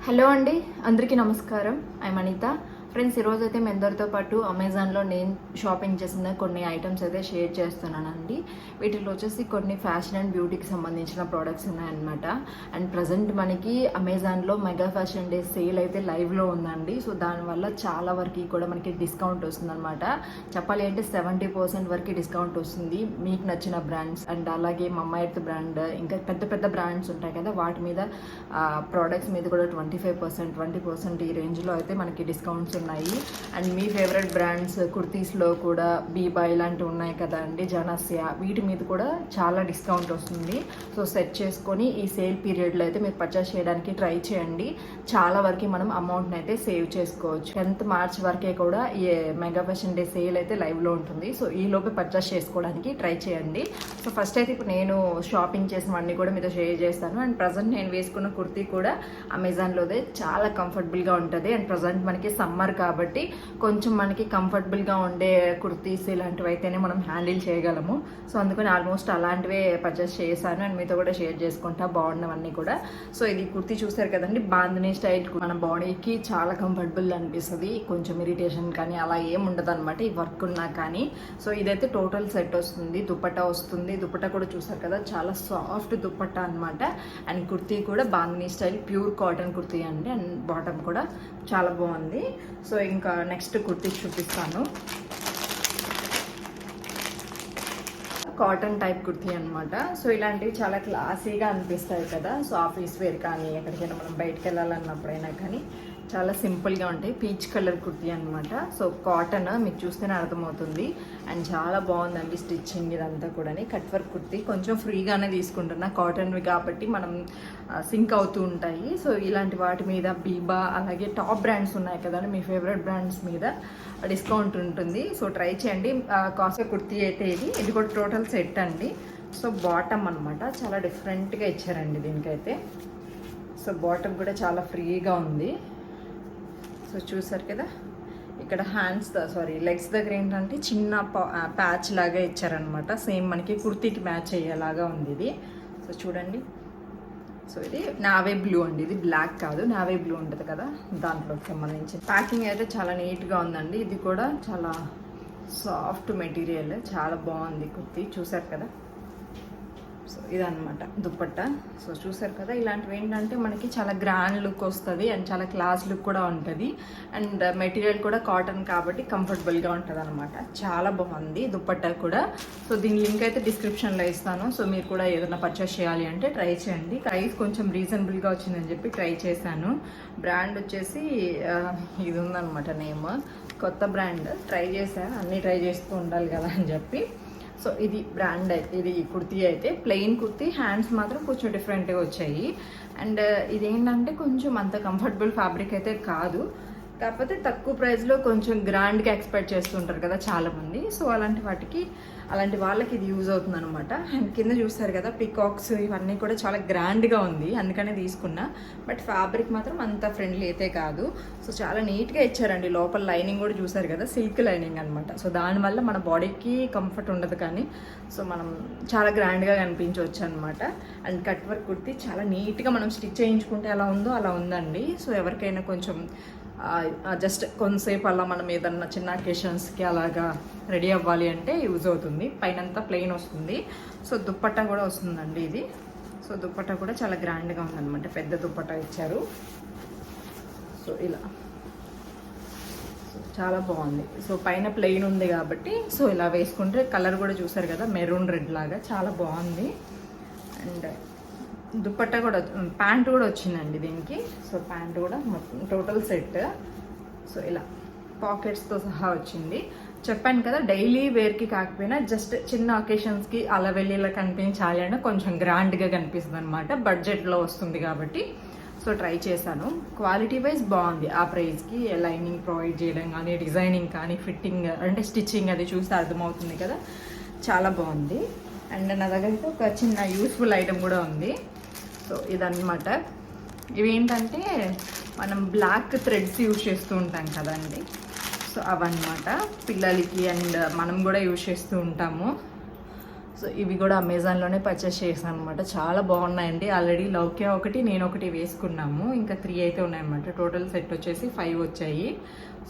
Hello అండి, అందరికీ నమస్కారం. ఐ అనిత. ఫ్రెండ్స్, ఈరోజు అయితే మీ అందరితో పాటు అమెజాన్లో నేను షాపింగ్ చేసిన కొన్ని ఐటమ్స్ అయితే షేర్ చేస్తున్నానండి. వీటిలో వచ్చేసి కొన్ని ఫ్యాషన్ అండ్ బ్యూటీకి సంబంధించిన ప్రోడక్ట్స్ ఉన్నాయన్నమాట. అండ్ ప్రజెంట్ మనకి అమెజాన్లో మెగా ఫ్యాషన్ డే సేల్ అయితే లైవ్లో ఉందండి. సో దానివల్ల చాలా వరకు కూడా మనకి డిస్కౌంట్ వస్తుందన్నమాట. చెప్పాలి అంటే 70% వరకు డిస్కౌంట్ వస్తుంది మీకు నచ్చిన బ్రాండ్స్. అండ్ అలాగే మమ్మా ఎర్త్ బ్రాండ్, ఇంకా పెద్ద పెద్ద బ్రాండ్స్ ఉంటాయి కదా, వాటి మీద ప్రోడక్ట్స్ మీద కూడా 25%, 20% ఈ రేంజ్లో అయితే మనకి డిస్కౌంట్స్ ఉన్నాయి. అండ్ మీ ఫేవరెట్ బ్రాండ్స్ కుర్తీస్లో కూడా బీబా ఇలాంటివి ఉన్నాయి కదా అండి, జనస్య, వీటి మీద కూడా చాలా డిస్కౌంట్ వస్తుంది. సో సెట్ చేసుకొని ఈ సేల్ పీరియడ్లో అయితే మీరు పర్చేస్ చేయడానికి ట్రై చేయండి. చాలా వరకు మనం అమౌంట్ని అయితే సేవ్ చేసుకోవచ్చు. 10th March వరకే కూడా ఈ మెగా ఫ్యాషన్ డే సేల్ అయితే లైవ్లో ఉంటుంది. సో ఈ లోపే పర్చేస్ చేసుకోవడానికి ట్రై చేయండి. సో ఫస్ట్ అయితే ఇప్పుడు నేను షాపింగ్ చేసినవన్నీ కూడా మీతో షేర్ చేస్తాను. అండ్ ప్రజెంట్ నేను వేసుకున్న కుర్తీ కూడా అమెజాన్లోదే చాలా కంఫర్టబుల్గా ఉంటుంది. అండ్ ప్రజెంట్ మనకి సమ్మర్ కాబట్టి కొంచెం మనకి కంఫర్టబుల్గా ఉండే కుర్తీస్ ఇలాంటివి అయితేనే మనం హ్యాండిల్ చేయగలము. సో అందుకని ఆల్మోస్ట్ అలాంటివే పర్చేస్ చేశాను అండ్ మీతో కూడా షేర్ చేసుకుంటా బాగున్నవన్నీ కూడా. సో ఇది కుర్తీ చూసారు కదండి, బాందినీ స్టైల్. మన బాడీకి చాలా కంఫర్టబుల్ అనిపిస్తుంది, కొంచెం ఇరిటేషన్ కానీ అలా ఏం ఉండదు అనమాట ఈ వర్క్ ఉన్నా కానీ. సో ఇదైతే టోటల్ సెట్ వస్తుంది, దుపట్టా వస్తుంది. దుపట్టా కూడా చూసారు కదా, చాలా సాఫ్ట్ దుపట్టా అనమాట. అండ్ కుర్తీ కూడా bandhani style pure cotton kurti అండి. అండ్ బాటమ్ కూడా చాలా బాగుంది. సో ఇంకా నెక్స్ట్ కుర్తీ చూపిస్తాను. కాటన్ టైప్ కుర్తీ అనమాట. సో ఇలాంటివి చాలా క్లాసీగా అనిపిస్తాయి కదా. సో ఆఫీస్ వేర్ కానీ ఎక్కడికైనా మనం బయటకు వెళ్ళాలన్నప్పుడైనా కానీ చాలా సింపుల్గా ఉంటాయి. పీచ్ కలర్ కుర్తీ అనమాట. సో కాటన్ మీకు చూస్తేనే అర్థమవుతుంది. అండ్ చాలా బాగుందండి స్టిచ్చింగ్ ఇదంతా కూడా. కట్ వర్క్ కుర్తీ కొంచెం ఫ్రీగానే తీసుకుంటున్నా, కాటన్వి కాబట్టి మనం సింక్ అవుతూ ఉంటాయి. సో ఇలాంటి వాటి మీద బీబా అలాగే టాప్ బ్రాండ్స్ ఉన్నాయి కదండి, మీ ఫేవరెట్ బ్రాండ్స్ మీద డిస్కౌంట్ ఉంటుంది. సో ట్రై చేయండి. కాస్ట్ కుర్తీ అయితే ఇది కూడా టోటల్ సెట్ అండి. సో బాటమ్ అనమాట చాలా డిఫరెంట్గా ఇచ్చారండి దీనికైతే. సో బాటమ్ కూడా చాలా ఫ్రీగా ఉంది. సో చూసారు కదా, ఇక్కడ లెగ్స్ దగ్గర ఏంటంటే చిన్న ప్యాచ్ లాగా ఇచ్చారనమాట. సేమ్ మనకి కుర్తీకి మ్యాచ్ అయ్యేలాగా ఉంది ఇది. సో చూడండి, సో ఇది నావే బ్లూ అండి, ఇది బ్లాక్ కాదు, నావే బ్లూ ఉంటుంది కదా, దాంట్లోకి సంబంధించి ప్యాకింగ్ అయితే చాలా నీట్గా ఉందండి. ఇది కూడా చాలా సాఫ్ట్ మెటీరియల్, చాలా బాగుంది కుర్తీ. చూసారు కదా, సో ఇదన్నమాట దుపట్టా. సో చూసారు కదా, ఇలాంటివి ఏంటంటే మనకి చాలా గ్రాండ్ లుక్ వస్తుంది అండ్ చాలా క్లాస్ లుక్ కూడా ఉంటుంది. అండ్ మెటీరియల్ కూడా కాటన్ కాబట్టి కంఫర్టబుల్గా ఉంటుంది అనమాట. చాలా బాగుంది దుపట్టా కూడా. సో దీని లింక్ అయితే డిస్క్రిప్షన్లో ఇస్తాను. సో మీరు కూడా ఏదైనా పర్చేస్ చేయాలి అంటే ట్రై చేయండి. ప్రైస్ కొంచెం రీజనబుల్గా వచ్చిందని చెప్పి ట్రై చేశాను. బ్రాండ్ వచ్చేసి ఇది ఉందన్నమాట, నేమ్ కొత్త బ్రాండ్. ట్రై చేశాను, అన్నీ ట్రై చేస్తూ ఉండాలి కదా అని చెప్పి. సో ఇది బ్రాండ్ అయితే, ఇది కుర్తీ అయితే ప్లెయిన్ కుర్తీ, హ్యాండ్స్ మాత్రం కొంచెం డిఫరెంట్గా వచ్చాయి. అండ్ ఇదేంటంటే కొంచెం అంత కంఫర్టబుల్ ఫ్యాబ్రిక్ అయితే కాదు, కాకపోతే తక్కువ ప్రైస్లో కొంచెం గ్రాండ్గా ఎక్స్పెక్ట్ చేస్తుంటారు కదా చాలామంది. సో అలాంటి వాళ్ళకి ఇది యూజ్ అవుతుంది అనమాట. అండ్ కింద చూస్తారు కదా పికాక్స్, ఇవన్నీ కూడా చాలా గ్రాండ్గా ఉంది, అందుకనే తీసుకున్నా. బట్ ఫ్యాబ్రిక్ మాత్రం అంత ఫ్రెండ్లీ అయితే కాదు. సో చాలా నీట్గా ఇచ్చారండి. లోపల లైనింగ్ కూడా చూసారు కదా, సిల్క్ లైనింగ్ అనమాట. సో దానివల్ల మన బాడీకి కంఫర్ట్ ఉండదు, కానీ సో మనం చాలా గ్రాండ్గా కనిపించవచ్చు అనమాట. అండ్ కట్ వర్క్ కుర్తీ చాలా నీట్గా మనం స్టిచ్ చేయించుకుంటే ఎలా ఉందో అలా ఉందండి. సో ఎవరికైనా కొంచెం జస్ట్ కొంతసేపు అలా మనం ఏదన్నా చిన్న అకేషన్స్కి అలాగా రెడీ అవ్వాలి అంటే యూజ్ అవుతుంది. పైనంతా ప్లెయిన్ వస్తుంది. సో దుప్పట్టా కూడా వస్తుందండి ఇది. సో దుప్పట్టా కూడా చాలా గ్రాండ్గా ఉందన్నమాట, పెద్ద దుప్పట్టా ఇచ్చారు. సో ఇలా చాలా బాగుంది. సో పైన ప్లెయిన్ ఉంది కాబట్టి సో ఇలా వేసుకుంటే కలర్ కూడా చూసారు కదా, మెరూన్ రెడ్ లాగా చాలా బాగుంది. అండ్ దుపట్టా కూడా, ప్యాంట్ కూడా వచ్చిందండి దీనికి. సో ప్యాంట్ కూడా మొత్తం టోటల్ సెట్. సో ఇలా పాకెట్స్తో సహా వచ్చింది. చెప్పాను కదా, డైలీ వేర్కి కాకపోయినా జస్ట్ చిన్న అకేషన్స్కి అలా వెళ్ళి ఇలా కనిపించాలి అంటే కొంచెం గ్రాండ్గా కనిపిస్తుంది అనమాట. బడ్జెట్లో వస్తుంది కాబట్టి సో ట్రై చేశాను. క్వాలిటీ వైజ్ బాగుంది. ఆ ప్రైస్కి లైనింగ్ ప్రొవైడ్ చేయడం కానీ, డిజైనింగ్ కానీ, ఫిట్టింగ్ అంటే స్టిచ్చింగ్ అది చూస్తే అర్థమవుతుంది కదా, చాలా బాగుంది. అండ్ నా దగ్గర అయితే ఒక చిన్న యూస్ఫుల్ ఐటమ్ కూడా ఉంది. సో ఇదన్నమాట. ఇవేంటంటే మనం బ్లాక్ థ్రెడ్స్ యూజ్ చేస్తూ ఉంటాం కదండి, సో అవన్నమాట పిల్లలకి. అండ్ మనం కూడా యూజ్ చేస్తూ ఉంటాము. సో ఇవి కూడా అమెజాన్లోనే పర్చేస్ చేశాను అనమాట. చాలా బాగున్నాయండి. ఆల్రెడీ లౌక్య ఒకటి నేను ఒకటి వేసుకున్నాము, ఇంకా 3 అయితే ఉన్నాయన్నమాట. టోటల్ సెట్ వచ్చేసి 5 వచ్చాయి.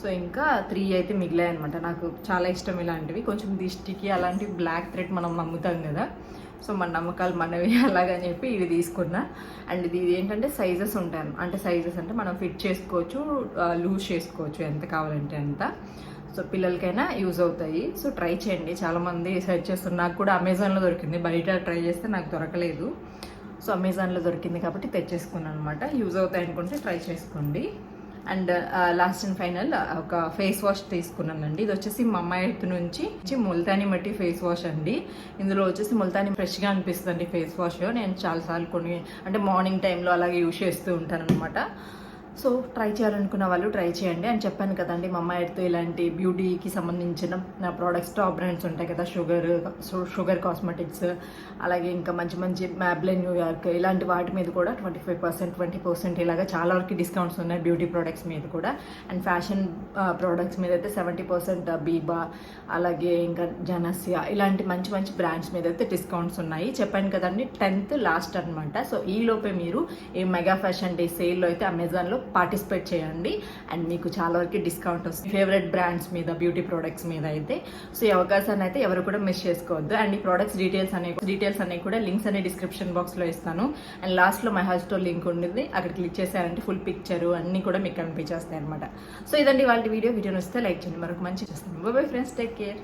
సో ఇంకా 3 అయితే మిగిలాయి అనమాట. నాకు చాలా ఇష్టం ఇలాంటివి, కొంచెం దిష్టికి అలాంటి బ్లాక్ థ్రెడ్ మనం నమ్ముతాం కదా, సో మన నమ్మకాలు మనవి అలాగని చెప్పి ఇది తీసుకున్నా. అండ్ ఇది ఏంటంటే సైజెస్ ఉంటాయి, అంటే సైజెస్ అంటే మనం ఫిట్ చేసుకోవచ్చు, లూజ్ చేసుకోవచ్చు ఎంత కావాలంటే అంత. సో పిల్లలకైనా యూజ్ అవుతాయి. సో ట్రై చేయండి. చాలామంది సెర్చ్ చేస్తారు, నాకు కూడా అమెజాన్లో దొరికింది, బయట ట్రై చేస్తే నాకు దొరకలేదు. సో అమెజాన్లో దొరికింది కాబట్టి తెచ్చేసుకున్నాను అనమాట. యూజ్ అవుతాయి అనుకుంటే ట్రై చేసుకోండి. అండ్ లాస్ట్ అండ్ ఫైనల్ ఒక ఫేస్ వాష్ తీసుకున్నానండి. ఇది వచ్చేసి మమ్మా ఎర్త్ నుంచి ముల్తానీ మట్టి ఫేస్ వాష్ అండి. ఇందులో వచ్చేసి ముల్తానీ ఫ్రెష్గా అనిపిస్తుంది ఫేస్ వాష్. నేను చాలాసార్లు కొన్ని అంటే మార్నింగ్ టైంలో అలాగే యూజ్ చేస్తూ ఉంటాను అనమాట. సో ట్రై చేయాలనుకున్న వాళ్ళు ట్రై చేయండి. అని చెప్పాను కదండి, మమ్మా ఎర్త్ ఇలాంటి బ్యూటీకి సంబంధించిన ప్రోడక్ట్స్ టాప్ బ్రాండ్స్ ఉంటాయి కదా, షుగర్ కాస్మెటిక్స్, అలాగే ఇంకా మంచి మంచి మ్యాబ్లైన్ న్యూయార్క్ ఇలాంటి వాటి మీద కూడా 25%, 20% ఇలాగా చాలా వరకు డిస్కౌంట్స్ ఉన్నాయి బ్యూటీ ప్రోడక్ట్స్ మీద కూడా. అండ్ ఫ్యాషన్ ప్రోడక్ట్స్ మీద అయితే 70%, బీబా అలాగే ఇంకా జనస్యా ఇలాంటి మంచి మంచి బ్రాండ్స్ మీద అయితే డిస్కౌంట్స్ ఉన్నాయి. చెప్పాను కదండి 10th లాస్ట్ అనమాట. సో ఈ లోపే మీరు ఈ మెగా ఫ్యాషన్ డే సేల్లో అయితే అమెజాన్లో పార్టిసిపేట్ చేయండి. అండ్ మీకు చాలా వరకు డిస్కౌంట్ వస్తుంది ఫేవరెట్ బ్రాండ్స్ మీద, బ్యూటీ ప్రోడక్ట్స్ మీద అయితే. సో ఈ అవకాశాన్ని అయితే ఎవరు కూడా మిస్ చేసుకోవద్దు. అండ్ ఈ ప్రోడక్ట్స్ డీటెయిల్స్ అనేవి కూడా లింక్స్ అనే డిస్క్రిప్షన్ బాక్స్లో ఇస్తాను. అండ్ లాస్ట్లో మై హౌస్ స్టోర్ లింక్ ఉంటుంది, అక్కడ క్లిక్ చేశారంటే ఫుల్ పిక్చరు అన్నీ కూడా మీకు కనిపించేస్తాయి అనమాట. సో ఇదండి వాళ్ళ వీడియో వస్తే లైక్ చేయండి. మరొక మంచి చేస్తాను. Bye friends, take care.